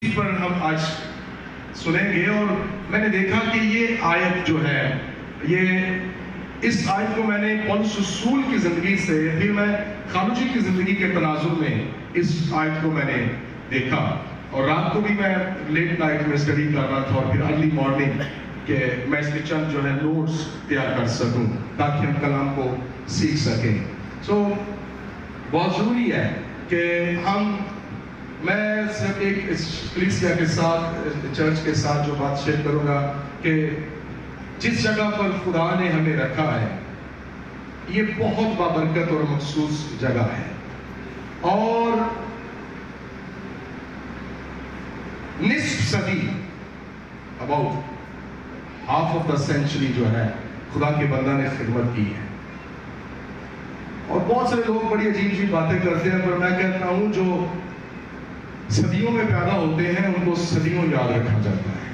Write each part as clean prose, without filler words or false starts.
پر ہم آج سنیں گے، اور میں نے دیکھا کہ یہ آیت جو ہے، اس آیت کو میں نے پولس رسول کی زندگی سے، پھر میں خالو جی کی زندگی کے تناظر میں اس آیت کو میں نے دیکھا، اور رات کو بھی میں لیٹ نائٹ میں اسٹڈی کر رہا تھا، اور پھر ارلی مارننگ کہ میں اس کے چند جو ہے نوٹس تیار کر سکوں تاکہ ہم کلام کو سیکھ سکیں۔ بہت ضروری ہے کہ میں صرف ایک کلیسیا کے ساتھ، چرچ کے ساتھ جو بات شیئر کروں گا کہ جس جگہ پر خدا نے ہمیں رکھا ہے یہ بہت بابرکت اور مخصوص جگہ ہے، اور نصف صدی، about half of the century جو ہے خدا کے بندہ نے خدمت کی ہے۔ اور بہت سارے لوگ بڑی عجیب عجیب باتیں کرتے ہیں، پر میں کہتا ہوں جو صدیوں میں پیدا ہوتے ہیں ان کو صدیوں یاد رکھا جاتا ہے،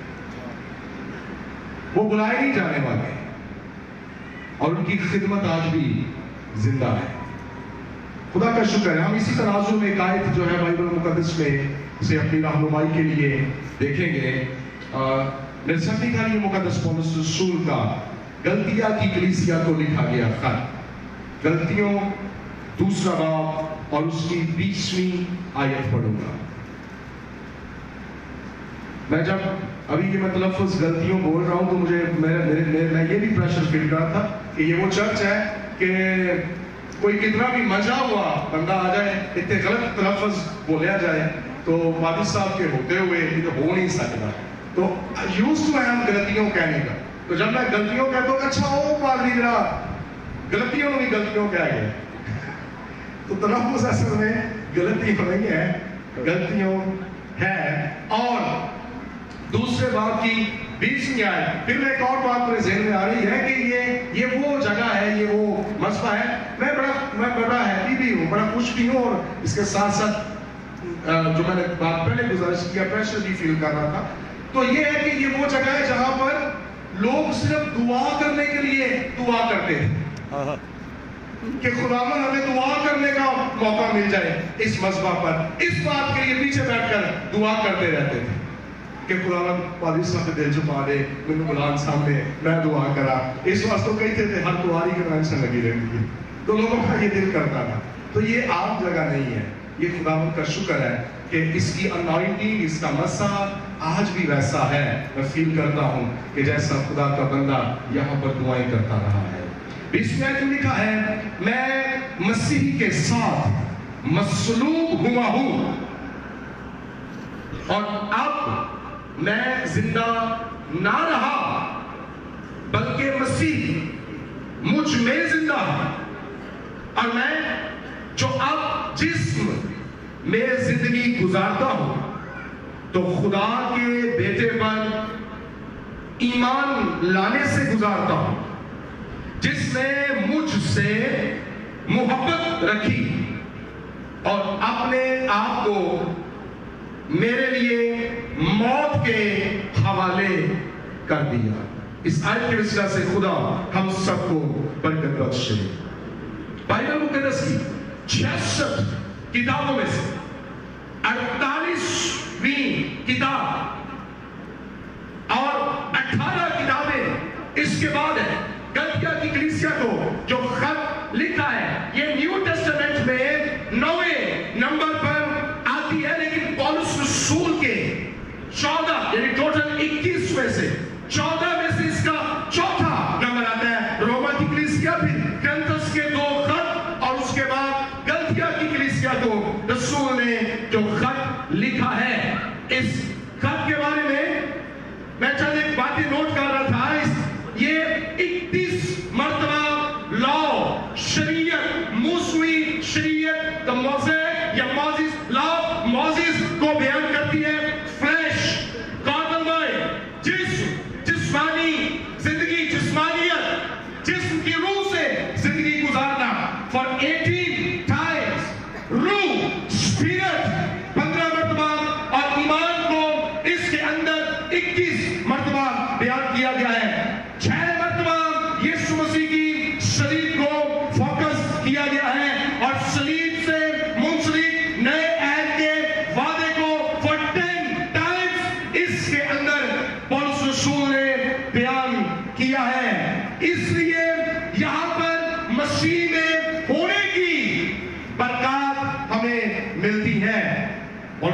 وہ بلائے نہیں جانے والے، اور ان کی خدمت آج بھی زندہ ہے۔ خدا کا شکر ہے۔ ہم اسی تناظر میں ایک آیت جو ہے بائبل مقدس میں سے اپنی رہنمائی کے لیے دیکھیں گے۔ نرسٹی کا یہ مقدس پولس رسول کا گلتیا کی کلیسیا کو لکھا گیا خط، گلتیوں 2 باب اور اس کی 20ویں آیت پڑھوں گا۔ میں جب ابھی یہ میں تلفظ غلطیوں بول رہا ہوں تو مجھے میں یہ بھی پریشر فیل کر رہا تھا کہ یہ وہ چرچ ہے کہ کوئی کتنا بھی مجا ہوا بندہ آ جائے، اتنے غلط تلفظ بولیا جائے تو والد صاحب کے ہوتے ہوئے یہ تو ہو نہیں سکتا، تو یوز ٹو ایم غلطیوں کہنے کا۔ تو جب میں غلطیوں کہتا ہوں اچھا او پادری ذرا غلطیوں میں بھی غلطیوں کہہ گئے، تو تلفظ اصل میں غلطیوں نہیں ہے، غلطیوں ہے۔ اور دوسرے باب کی 20ویں آیت، پھر ایک اور بات میرے ذہن میں آ رہی ہے کہ یہ وہ جگہ ہے، یہ وہ مسئلہ ہے۔ میں بڑا ہیپی بھی ہوں، بڑا خوش بھی ہوں، اور اس کے ساتھ ساتھ جو میں نے بات پہلے گزارش کیا پریشر بھی فیل کر رہا تھا، تو یہ ہے کہ یہ وہ جگہ ہے جہاں پر لوگ صرف دعا کرنے کے لیے دعا کرتے ہیں کہ خداوند ہمیں دعا کرنے کا موقع مل جائے اس مذبح پر، اس بات کے لیے پیچھے بیٹھ کر دعا کرتے رہتے تھے کہ خداوند پادری صاحب کے دل چھپا دے، مینوں بلان سامنے میں دعا کرا۔ اس واسطے کہتے تھے ہر دعاری کے ٹینشن لگی رہتی ہے، تو لوگوں کا یہ دل کرتا تھا۔ تو یہ عام جگہ نہیں ہے، یہ خداوند کا شکر ہے کہ اس کی انائٹنگ، اس کا مسح آج بھی ویسا ہے۔ میں فیل کرتا ہوں کہ جیسا خدا کا بندہ یہاں پر دعائیں کرتا رہا ہے۔ 20ویں آیت میں لکھا ہے میں مسیح کے ساتھ مصلوب ہوا ہوں، اور اب میں زندہ نہ رہا بلکہ مسیح مجھ میں زندہ ہے، اور میں جو اب جسم میں زندگی گزارتا ہوں تو خدا کے بیٹے پر ایمان لانے سے گزارتا ہوں جس نے مجھ سے محبت رکھی اور اپنے آپ کو میرے لیے موت کے حوالے کر دیا۔ اس آیت کے وسیلہ سے خدا ہم سب کو برکت بخشے۔ بائبل مقدس کی 66 کتابوں میں سے 48ویں کتاب اور 18 کتابیں اس کے بعد ہے۔ گلتیا کی کلیسیا کو جو خط لکھا ہے یہ نیو ٹیسٹمنٹ میں 9ویں نمبر پر آتی ہے، لیکن پولس رسول کے 14 یعنی ٹوٹل 21 میں سے 14 میں سے اس کا چوتھا نمبر آتا ہے۔ روما کی کلیسیا، پھر کرنتھس کے 2 خط، اور اس کے بعد گلتیا کی کلیسیا کو رسول نے جو خط لکھا ہے۔ اس خط کے بارے میں چند ایک باتیں نوٹ کر رہا تھا۔ یہ 31 مرتبہ لا، شریعت، موسوی شریعت، موزیس یا موزیس لا موزیس کو بیان کرتی ہے۔ فلیش، کاربن مائنڈ، جسمانی زندگی، جسمانیت، جسم کی روح سے زندگی گزارنا for 18 times، روح، اسپرٹ 15 مرتبہ، اور ایمان کو اس کے اندر 21 مرتبہ بیان کیا گیا ہے۔ 6 مرتبہ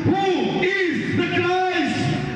Who is the Christ?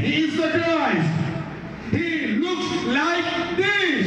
he is the Christ. He looks like this.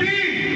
3,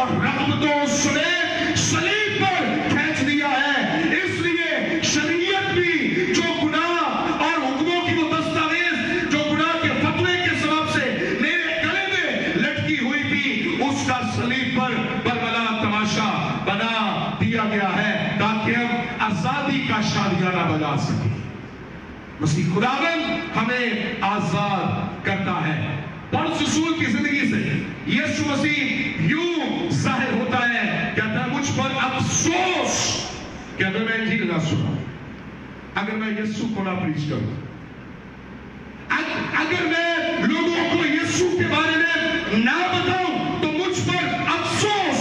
اور رغبتوں سمیت صلیب پر کھینچ دیا ہے۔ اس لیے شریعت بھی جو گناہ اور حکموں کی وہ دستاویز جو گناہ کے فتوے کے سبب سے میرے گلے میں لٹکی ہوئی تھی، اس کا صلیب پر بربلا تماشا بنا دیا گیا ہے تاکہ ہم آزادی کا شادیانہ بجا سکیں۔ مسیح خداوند ہمیں آزاد کرتا ہے۔ پولس رسول کی زندگی سے یسوع مسیح یوں ظاہر ہوتا ہے، کہتا ہے مجھ پر افسوس کہ اگر میں انجیل نہ سنا، اگر میں یسوع کو نہ پریچ کروں، اگر میں لوگوں کو یسوع کے بارے میں نہ بتاؤں تو مجھ پر افسوس،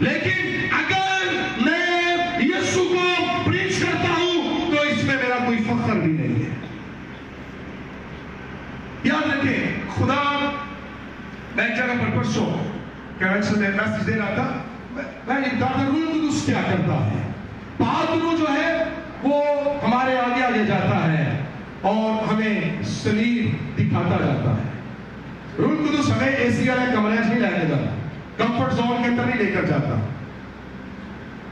لیکن اگر میں یسوع کو پریچ کرتا ہوں تو اس میں میرا کوئی فخر بھی نہیں ہے۔ یاد رکھیں، خدا میں ایک جگہ پر پرسوں کنونشن میں میسج دے رہا تھا، میں یہ بتا روح القدس کیا کرتا ہے۔ پاک روح جو ہے وہ ہمارے آگے آگے جاتا ہے اور ہمیں صلیب دکھاتا جاتا ہے۔ روح القدس ہمیں اے سی والے کمرے نہیں لے کے جاتا، کمفرٹ زون کے اندر نہیں لے کر جاتا،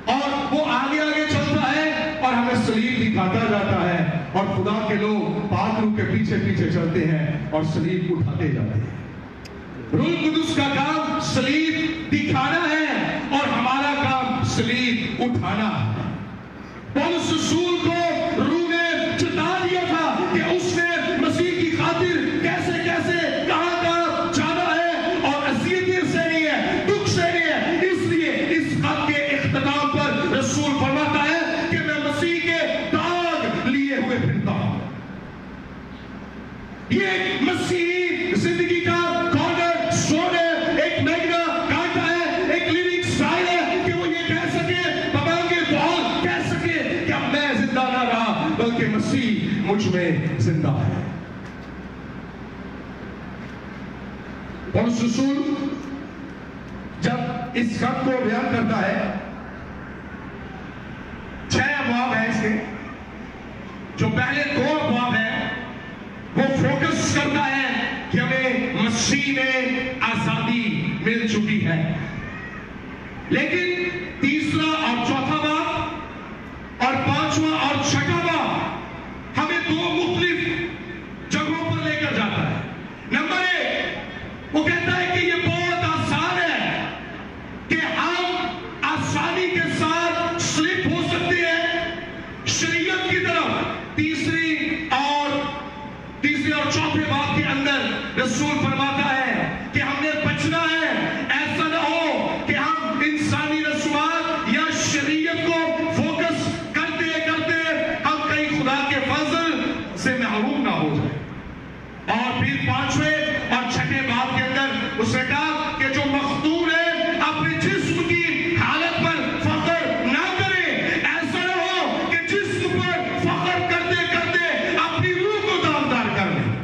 اور وہ آگے آگے چلتا ہے اور ہمیں صلیب دکھاتا جاتا ہے، اور خدا کے لوگ پاک روح کے پیچھے پیچھے چلتے ہیں اور صلیب اٹھاتے جاتے ہیں۔ روح القدس کا کام صلیب دکھانا ہے اور ہمارا کام صلیب اٹھانا ہے۔ پولس رسول کو روح نے چتا دیا تھا کہ اس نے مسیح کی خاطر کیسے کیسے کہاں کہاں جانا ہے اور اذیتیں سہنی ہے، دکھ سہنے ہے۔ اس لیے اس خط کے اختتام پر رسول فرماتا ہے کہ میں مسیح کے داغ لیے ہوئے پھرتا ہوں۔ یہ مسیحی زندگی کا کارنر سٹون ہے، ایک میگنا کارٹا ہے، ایک لیونگ سٹائل ہے کہ وہ یہ کہہ سکے، بابانگے بہت کہہ سکے کہ اب میں زندہ نہ رہا بلکہ مسیح مجھ میں زندہ ہے۔ پولس رسول جب اس خط کو بیان کرتا ہے، 6 ابواب ہیں اس کے، جو پہلے 2 ابواب ہیں وہ فوکس کرتا ہے کہ ہمیں مسیح میں آزادی مل چکی ہے، لیکن تیسرا اور چوتھا باب اور 5واں اور 6واں باب ہمیں 2 مختلف جگہوں پر لے کر جاتا ہے۔ نمبر 1 وہ کہتا ہے کہ یہ بہت آسان ہے کہ ہم آسانی کے ساتھ سلپ ہو سکتے ہیں شریعت کی طرف۔ تیسرے اور چوتھے باب کے اندر رسول فرماتا ہے کہ ہم نے بچنا ہے، ایسا نہ ہو کہ ہم انسانی رسومات یا شریعت کو فوکس کرتے کرتے ہم کہیں خدا کے فضل سے محروم نہ ہو جائیں۔ اور پھر 5ویں اور 6ویں باب کے اندر اس نے کہا کہ جو مختون ہے اپنے جسم کی حالت پر فخر نہ کرے، ایسا نہ ہو کہ جسم پر فخر کرتے کرتے اپنی روح کو داغدار کر لیں۔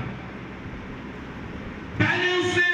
پہلے اس نے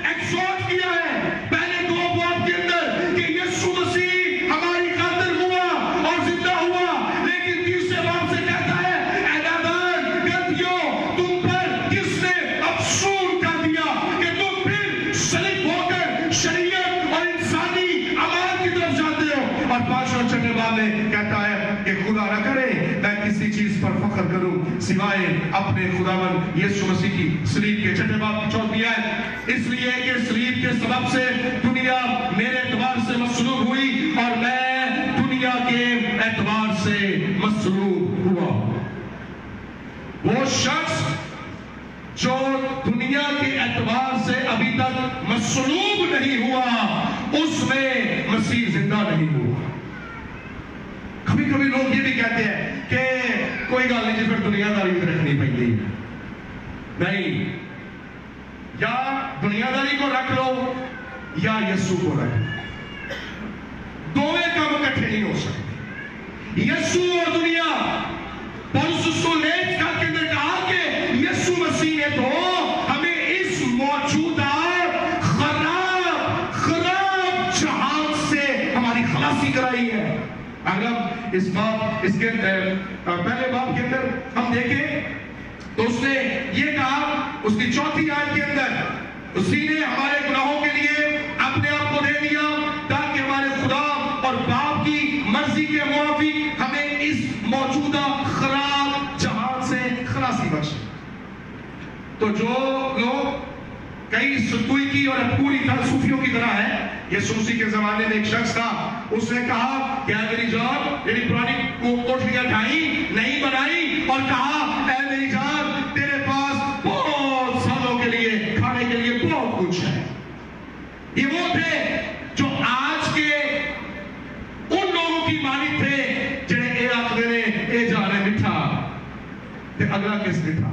ایکسورٹ کیا ہے پہلے 2 ابواب کے اندر کہ یسوع مسیح ہماری خاطر ہوا اور زندہ ہوا، لیکن تیسرے باب سے کہتا ہے اے نادان گدھیوں، تم پر کس نے افسون کر دیا کہ تم پھر سلب ہو کر شریعت اور انسانی امانت کی طرف جاتے ہو۔ اور 5 اور 6 باب میں کہتا ہے کہ خدا نہ کرے میں کسی چیز پر فخر کروں سوائے اپنے خداوند یسوع مسیح کی صلیب کے۔ 6 باب کی 4ویں آیت، اس لیے کہ صلیب کے سبب سے دنیا میرے اعتبار سے مصلوب ہوئی اور میں دنیا کے اعتبار سے مصلوب ہوا۔ وہ شخص جو دنیا کے اعتبار سے ابھی تک مصلوب نہیں ہوا، اس میں مسیح زندہ نہیں ہوا۔ کبھی کبھی لوگ یہ بھی کہتے ہیں کہ کوئی گل نہیں جی پھر دنیا داری بھی رکھنی پڑتی، نہیں، یا دنیا داری کو رکھ لو یا یسوع کو رکھ لو، دونوں کام اکٹھے نہیں ہو سکتے۔ یسوع اور دنیا، پولس رسول نے اس خط کے اندر کہا کہ یسوع مسیح نے تو ہمیں اس موجودہ خراب جہان سے ہماری خلاصی کرائی ہے۔ اگر ہم اس کے پہلے باب کے اندر ہم دیکھیں تو اس نے یہ کہا اس کی 4تھی آیت کے اندر، اسی نے ہمارے گناہوں کے لیے اپنے کے موافق ہمیں اس موجودہ خراب جہان سے خلاصی بخشے۔ تو جو لوگ کئی ستوئی اور پوری طرح صوفیوں کی طرح ہے، یسوع مسیح کے زمانے میں ایک شخص تھا، اس نے کہا کہ اے میری جان، میری پرانی کوٹھیاں ڈھائی نہیں بنائی، اور کہا اے میری جان تیرے پاس بہت سالوں کے لیے کھانے کے لیے بہت کچھ ہے۔ یہ وہ تھے جو آج کے ان لوگوں کی مانی تھے جنہیں اے آخر نے اے جانے مٹھا تے اگلا کس مٹھا۔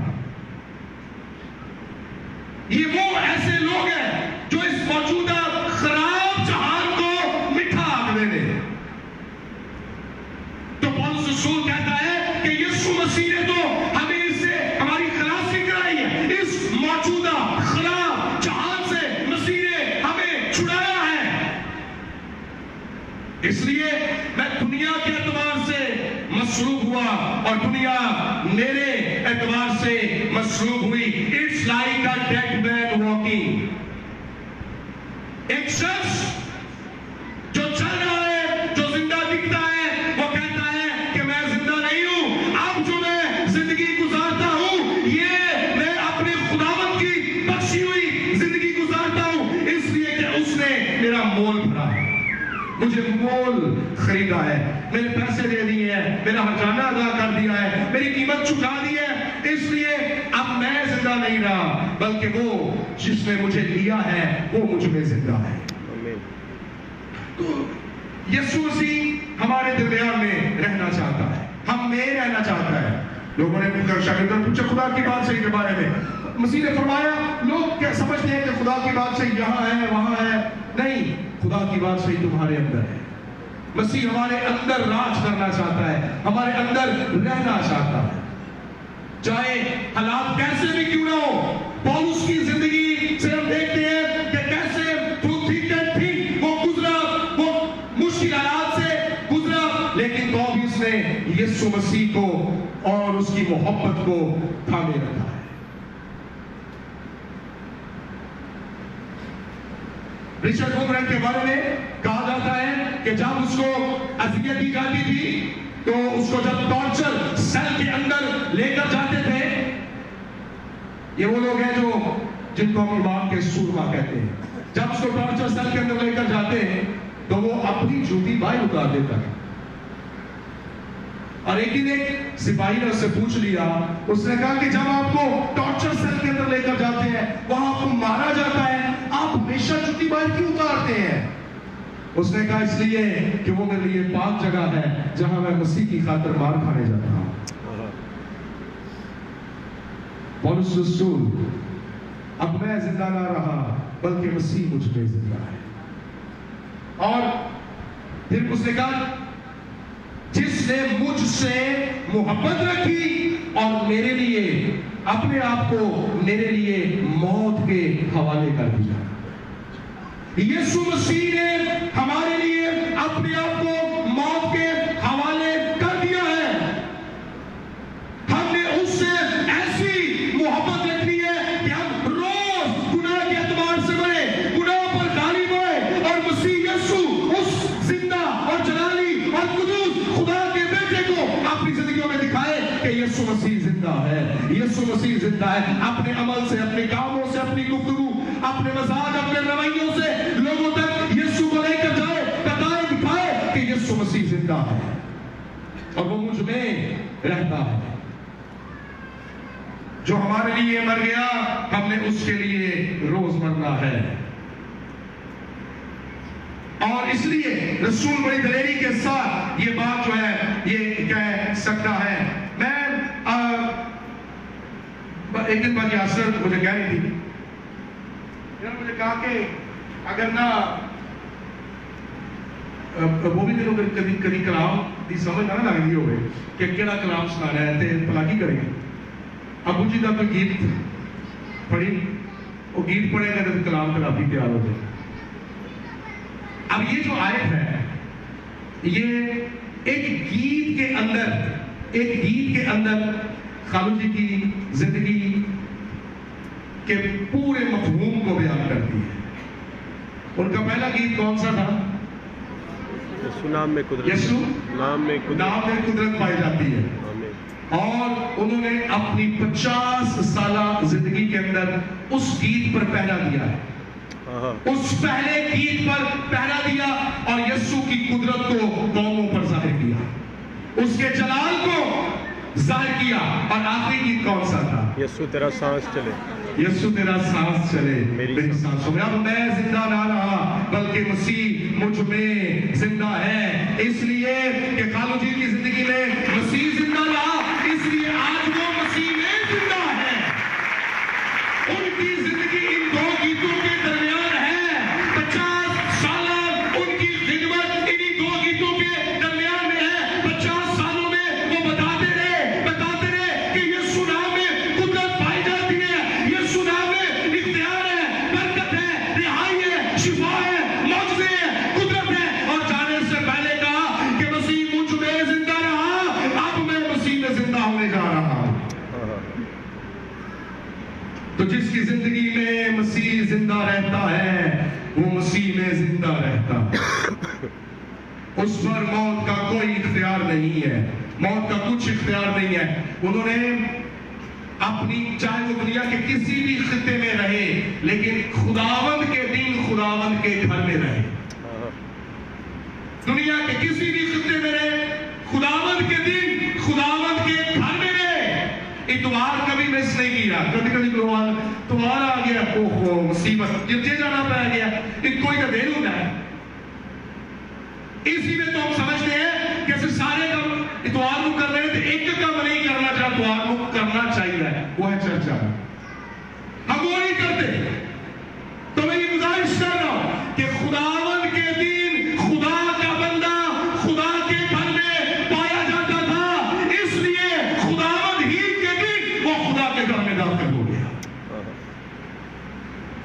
یہ وہ ایسے لوگ ہیں جو اس موجودہ خراب جہان کو مٹھا آخر نے۔ تو پولس رسول کہتا ہے کہ یسوع مسیح نے تو ہمیں اس سے ہماری خلاصی کرائی ہے، اس موجودہ خراب جہان سے مسیح نے ہمیں چھڑایا ہے۔ اس لیے میں دنیا کے اعتبار سے مصروف ہوا اور دنیا میرے اعتبار سے مصروف ہوئی۔ It's like a dead man walking. ایک شخص جو چل رہا ہے، جو زندہ دکھتا ہے، وہ کہتا ہے کہ میں زندہ نہیں ہوں، اب جو میں زندگی گزارتا ہوں یہ میں اپنے خداوند کی بخشی ہوئی زندگی گزارتا ہوں، اس لیے کہ اس نے میرا مول بھرا ہے، مجھے مول خریدا ہے، میرے پیسے دے دیے ہیں، میرا خزانہ ادا کر دیا ہے، میری قیمت چکا دی ہے، اس لیے اب میں زندہ نہیں رہا بلکہ وہ جس نے مجھے لیا ہے وہ مجھ میں زندہ ہے۔ تو یسوع مسیح ہمارے درمیان میں رہنا چاہتا ہے، ہم میں رہنا چاہتا ہے۔ لوگوں نے شاگردوں پوچھا خدا کی بات صحیح کے بارے میں، مسیح نے فرمایا لوگ کیا سمجھتے ہیں کہ خدا کی بات صحیح یہاں ہے وہاں ہے، نہیں، خدا کی بات صحیح تمہارے اندر ہے۔ مسیح ہمارے اندر راج کرنا چاہتا ہے، ہمارے اندر رہنا چاہتا ہے، چاہے حالات کیسے بھی کیوں نہ ہو۔ پولس کی زندگی سے ہم دیکھتے ہیں کہ کیسے وہ گزرا، وہ مشکل حالات سے گزرا، لیکن تو بھی اس نے یسوع مسیح کو اور اس کی محبت کو تھامے رکھا ہے۔ رچرڈ ووگرن کے بارے میں کہا جاتا ہے کہ جب اس کو اذیت دی جاتی تھی تو اس کو جب ٹارچر سیل کے اندر لے کر جاتے تھے، یہ وہ لوگ ہیں جو جن کو ہم ایمان کے سورما کہتے ہیں، جب اس کو ٹارچر سیل کے اندر لے کر جاتے ہیں تو وہ اپنی جوتی باہر اتار دیتا ہے، اور ایک دن ایک سپاہی نے اس سے پوچھ لیا، اس نے کہا کہ جب آپ کو ٹارچر سیل کے اندر لے کر جاتے ہیں وہاں آپ کو مارا جاتا ہے، آپ ہمیشہ جوتی باہر کیوں اتارتے ہیں؟ اس نے کہا اس لیے کہ وہ میرے لیے پاک جگہ ہے جہاں میں مسیح کی خاطر مار کھانے جاتا ہوں۔ پولس رسول، اب میں زندہ نہ رہا بلکہ مسیح مجھ میں زندہ ہے۔ اور پھر اس نے کہا جس نے مجھ سے محبت رکھی اور میرے لیے اپنے آپ کو میرے لیے موت کے حوالے کر دیا۔ یسوع مسیح نے ہمارے لیے اپنے آپ کو موت کے حوالے کر دیا ہے۔ ہم نے اس سے ایسی محبت رکھنی ہے کہ ہم روز گناہ کے اعتبار سے مرے، گناہ پر غالب ہوئے، اور مسیح یسوع اس زندہ اور جلالی اور قدوس خدا کے بیٹے کو اپنی زندگیوں میں دکھائے کہ یسوع مسیح زندہ ہے، یسوع مسیح زندہ ہے۔ اپنے عمل سے، اپنے کاموں سے، اپنی گفتگو، اپنے مزاج، اپنے رویوں سے لوگوں تک یسوع کو لے کر جائے، بتائے، دکھائے کہ یسوع مسیح زندہ ہے اور وہ مجھ میں رہتا ہے۔ جو ہمارے لیے مر گیا ہم نے اس کے لیے روز مرنا ہے، اور اس لیے رسول بڑی دلیری کے ساتھ یہ بات جو ہے یہ کہہ سکتا ہے۔ میں ایک دن بعد یاسر مجھے کہہ رہی تھی، مجھے کہا کہ اگر نہ وہ بھی دنوں کبھی کلام دی سمجھ نہ لگتی ہوئے کہ کیڑا کلام سنانا ہے تے بھلا کی کریں گے۔ ابو جی کا کوئی گیت پڑھی، وہ گیت پڑھے گا تو کلام خرابی تیار ہو جائے۔ اب یہ جو آیت ہے یہ ایک گیت کے اندر خالو جی کی زندگی کے پورے مفہوم کو بیان کرتی ہے۔ ان کا پہلا گیت کون سا تھا؟ یسوع نام میں قدرت یسوع نام میں نام میں قدرت پائی جاتی ہے. آمین. اور انہوں نے اپنی 50 سالہ زندگی کے اندر اس گیت پر پہرا دیا ہے. اس پہلے گیت پر پہرا دیا اور یسوع کی قدرت کو قوموں پر ظاہر کیا, اس کے جلال کو ظاہر کیا. اور آخری گیت کون سا تھا؟ یسوع تیرا سانس چلے, یسوع تیرا سانس چلے میری سانسوں میں. اب میں زندہ نہ رہا بلکہ مسیح مجھ میں زندہ ہے. اس لیے کہ خالو جی کی زندگی میں مسیح زندہ رہا, اس لیے آج وہ مسیح میں زندہ ہے. ان کی زندگی ان دو گیتوں کے درمیان ہے. 50 سالہ ان کی خدمت انہی دو گیتوں کے درمیان میں ہے. 50 سالوں میں وہ بتاتے رہے کہ یسوع نام میں قدرت پائی جاتی ہے, یسوع نام میں اختیار ہے, برکت ہے, رہائی ہے, شفا ہے, معجزے ہیں, قدرت ہے. اور جانے سے پہلے کہا کہ مسیح مجھ میں زندہ رہا, اب میں مسیح میں زندہ ہونے جا رہا ہوں. تو جس کی زندگی میں مسیح زندہ رہتا ہے وہ مسیح میں زندہ رہتا ہے. اس پر موت کا کوئی اختیار نہیں ہے, موت کا کچھ اختیار نہیں ہے. انہوں نے اپنی چاہے وہ دنیا کے کسی بھی خطے میں رہے لیکن خداوند کے دن خداوند کے گھر میں رہے. دنیا کے کسی بھی خطے میں رہے, خداوند کے دن خداوند کے گھر میں رہے. اتوار کبھی مس نہیں کیا. کبھی کبھی اتوار آ گیا, اوہو مصیبت, یہ جانا پڑ گیا, ان کوئی نہ دے لوں گا. اسی میں تو ہم سمجھتے ہیں کہ ایسے سارے کام اتوار کو کر رہے ہیں تو ایک کام نہیں کرنا چاہتا, اتوار کو کرنا چاہیے, وہ ہے چرچ جانا. ہم وہ نہیں کرتے. تو میں یہ گزارش کر رہا ہوں کہ خداوند کے دن خدا کا بندہ خدا کے گھر میں پایا جاتا تھا, اس لیے خداوند ہی کے دن وہ خدا کے گھر میں داخل ہو گیا.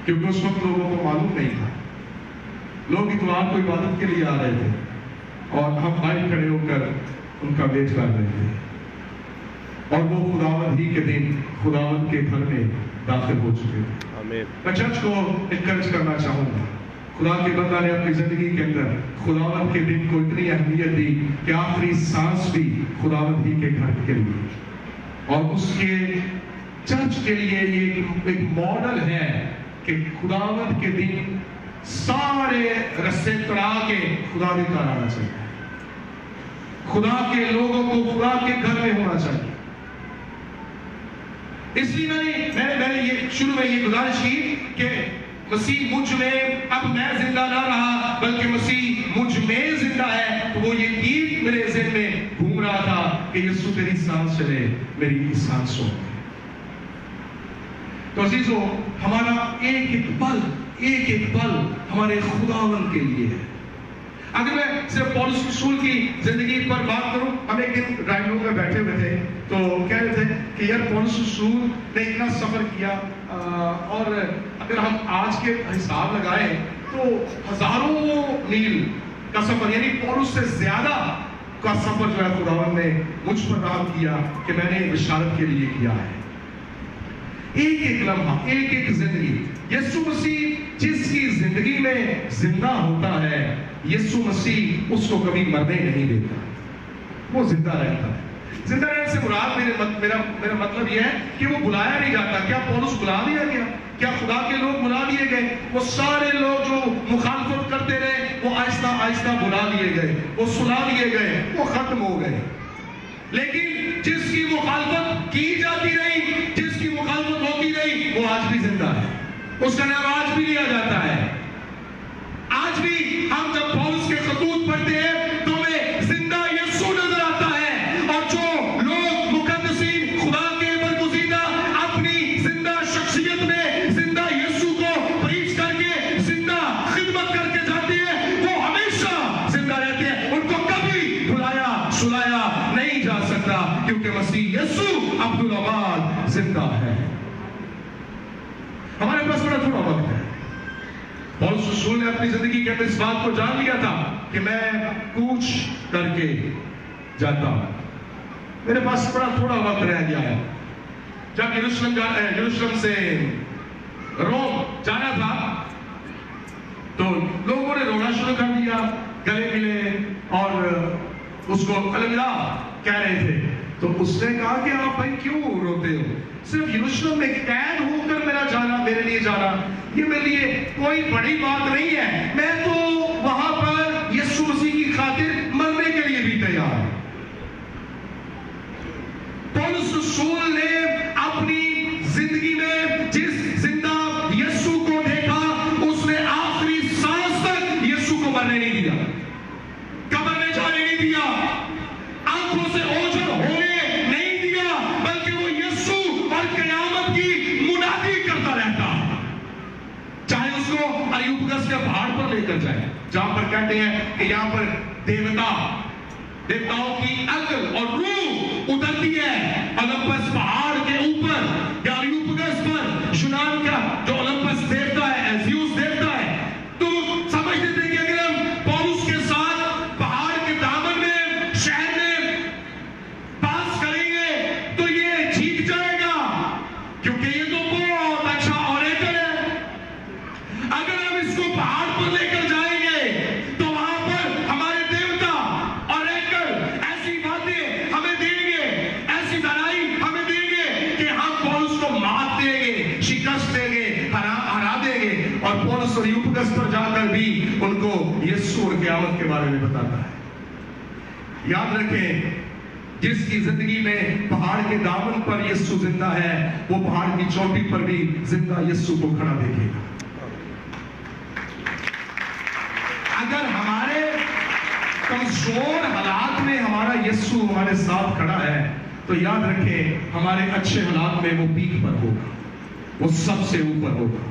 کیونکہ اس وقت لوگوں کو معلوم نہیں تھا. لوگ اتوار کو عبادت کے لیے آ رہے تھے اور ہم باہر کھڑے ہو کر ان کا ویٹ کر رہے تھے, اور وہ خداوند ہی کے دن خداوند کے گھر میں داخل ہو چکے تھے. میں چرچ کو انکریج کرنا چاہوں گا. خدا کے بندہ نے اپنی زندگی کے اندر خداوند کے دن کو اتنی اہمیت دی کہ آخری سانس بھی خداوند ہی کے گھر کے لیے, اور اس کے چرچ کے لیے یہ ایک ماڈل ہے کہ خداوند کے دن سارے رستے تڑا کے خدا کے گھر آنا چاہیے. خدا کے لوگوں کو خدا کے گھر میں ہونا چاہیے. اس لیے میں نے یہ شروع میں یہ گزارش کی کہ مسیح مجھ میں, اب میں زندہ نہ رہا بلکہ مسیح مجھ میں زندہ ہے. تو وہ یہ گیت میرے ذہن میں گھوم رہا تھا کہ یسوع تیری سانس چلے میری سانسوں میں. تو عزیزو, ہمارا ایک ایک پل ہمارے خداوند کے لیے ہے. اگر میں صرف پولس رسول کی زندگی پر بات کروں, ہم ایک دن ڈرائنگ روم میں بیٹھے ہوئے تھے تو کہہ رہے تھے کہ یار پولس رسول نے اتنا سفر کیا, اور اگر ہم آج کے حساب لگائیں تو ہزاروں میل کا سفر, یعنی پولس سے زیادہ کا سفر جو ہے خداوند نے مجھ پر رحم کیا کہ میں نے بشارت کے لیے کیا ہے. ایک ایک لمحہ, ایک ایک زندگی. یسوع مسیح جس کی زندگی میں زندہ ہوتا ہے, یسوع مسیح اس کو کبھی مرنے نہیں دیتا, وہ زندہ رہتا ہے. زندہ رہنے سے مراد میرا مطلب یہ ہے کہ وہ بلایا نہیں جاتا. کیا پولس بلا دیا گیا؟ کیا خدا کے لوگ بلا دیے گئے؟ وہ سارے لوگ جو مخالفت کرتے رہے وہ آہستہ آہستہ بلا دیے گئے, وہ سلا دیے گئے, وہ ختم ہو گئے. لیکن جس کی مخالفت کی جاتی رہی, جس کی مخالفت ہوتی رہی, وہ آج بھی زندہ ہے. اس کا نام آج بھی لیا جاتا ہے. آج بھی ہم جب پولس کے خطوط پڑھتے ہیں تو ہمیں زندہ یسوع نظر آتا ہے, اور جو لوگ مقدسین خدا کے برگزیدہ اپنی زندہ شخصیت میں زندہ یسوع کو پریچ کر کے زندہ خدمت کر کے جاتے ہیں, وہ ہمیشہ زندہ رہتے ہیں. ان کو کبھی بھلایا سلایا نہیں جا سکتا, کیونکہ مسیح یسوع عبدالآباد زندہ ہے. ہمارے پاس بڑا تھوڑا وقت ہے. پولس رسول نے اپنی زندگی کے اندر اس بات کو جان لیا تھا کہ میں کوچ کر کے جاتا ہوں, میرے پاس بڑا تھوڑا وقت رہ گیا ہے. جب یروشلم سے روم جانا تھا تو لوگوں نے رونا شروع کر دیا, گلے ملے, اور اس کو الوداع کہہ رہے تھے، تو اس نے کہا کہ آپ بھائی کیوں روتے ہو؟ صرف یروشلم میں قید ہو کر میرا جانا، میرے لیے جانا، یہ میرے لیے کوئی بڑی بات نہیں ہے، میں تو وہاں پر یسوع مسیح کی خاطر مرنے کے لیے بھی تیار ہوں۔ پولس رسول نے اپنی زندگی میں جس زندہ یسوع کو دیکھا، اس نے آخری سانس تک یسوع کو مرنے نہیں دیا، قبر میں جانے نہیں دیا، آنکھوں سے اوجھل ہونے نہیں دیا، بلکہ وہ یسوع اور قیامت کی منادی کرتا رہتا، چاہے اس کو اریوپگس کے پہاڑ پر لے کر جائے، جہاں پر کہتے ہیں کہ یہاں پر دیوتاؤں کی عقل اور روح اترتی ہے اولمپس پہاڑ کے اوپر یا اریوپگس پر، یونان کا جو اولمپس دیوتا ہے، زیوس دیوتا ہے، تو سمجھتے تھے کہ اگر ہم پولس کے ساتھ پہاڑ کے دامن میں شہر میں پاس کریں گے تو یہ جیت جائے گا، کیونکہ یہ تو بہت اچھا اوریٹر ہے۔ اگر ہم اس کو پہاڑ پر لے کر جائیں گے تو وہاں پر ہمارے دیوتا اوریٹر ایسی باتیں ہمیں دیں گے، ایسی دلائی ہمیں دیں گے کہ ہم پولس کو مات دیں گے، شکست دیں گے، ہرا دیں گے، اور پولس اور یوپگس پر جا کر بھی ان کو یسوع اور قیامت کے بارے میں بتاتا ہے۔ یاد رکھیں، جس کی زندگی میں پہاڑ کے دامن پر یسوع زندہ ہے، وہ پہاڑ کی چوٹی پر بھی زندہ یسوع کو کھڑا دیکھے گا۔ اگر ہمارے کمزور حالات میں ہمارا یسوع ہمارے ساتھ کھڑا ہے تو یاد رکھیں ہمارے اچھے حالات میں وہ پیک پر ہوگا، وہ سب سے اوپر ہوگا۔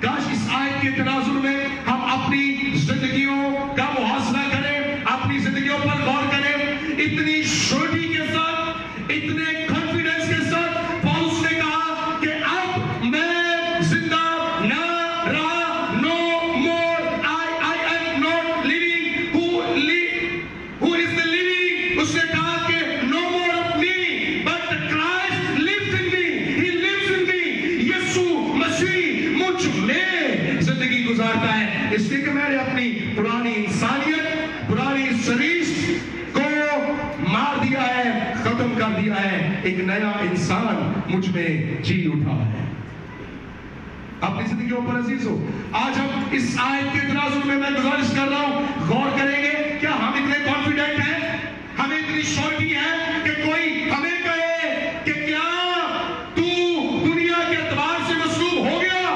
کاش اس آیت کے تناظر میں ہم اپنی زندگیوں کا محاصرہ کریں، اپنی زندگیوں پر غور کریں، اتنی شورٹی کے ساتھ، اتنے کانفیڈنس کے ساتھ پولس نے کہا کہ اب میں زندہ نہ رہا، نو مور I am not living, who is the living، اس نے کہا کہ no more of me but Christ lives in me، he lives in me، یسوع مسیح مجھ میں زندگی گزارتا ہے، اس لیے کہ میں نے اپنی پرانی انسانیت، پرانی سریش کو مار دیا ہے، ختم کر دیا ہے، ایک نیا انسان مجھ میں جی اٹھا ہے۔ اپنی زندگیوں پر عزیز ہو، آج ہم اس آیت کے تناظر میں گزارش کر رہا ہوں، غور کریں گے کیا ہم اتنے کانفیڈنٹ ہیں، ہمیں اتنی شورٹی ہے کہ کوئی ہمیں کہے کہ کیا تو دنیا کے اعتبار سے مصلوب ہو گیا،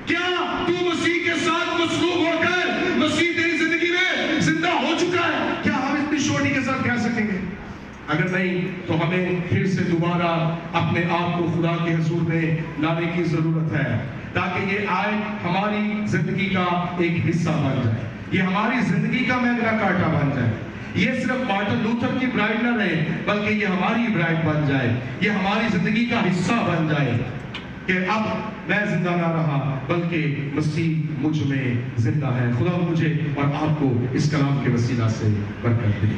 کیا تو مسیح کے ساتھ مصلوب ہو کر مسیح تیری زندگی میں زندہ ہو چکا ہے، کیا ہم اتنی شورٹی کے ساتھ کہہ سکیں گے؟ اگر نہیں تو ہمیں پھر سے دوبارہ اپنے آپ کو خدا کے حضور میں لانے کی ضرورت ہے، تاکہ یہ آیت ہماری زندگی کا ایک حصہ بن جائے، یہ ہماری زندگی کا میگنا کارٹا بن جائے، یہ صرف مارٹن لوتھر کی برائڈ نہ رہے بلکہ یہ ہماری برائڈ بن جائے، یہ ہماری زندگی کا حصہ بن جائے کہ اب میں زندہ نہ رہا بلکہ مسیح مجھ میں زندہ ہے۔ خدا مجھے اور آپ کو اس کلام کے وسیلہ سے برکت دے۔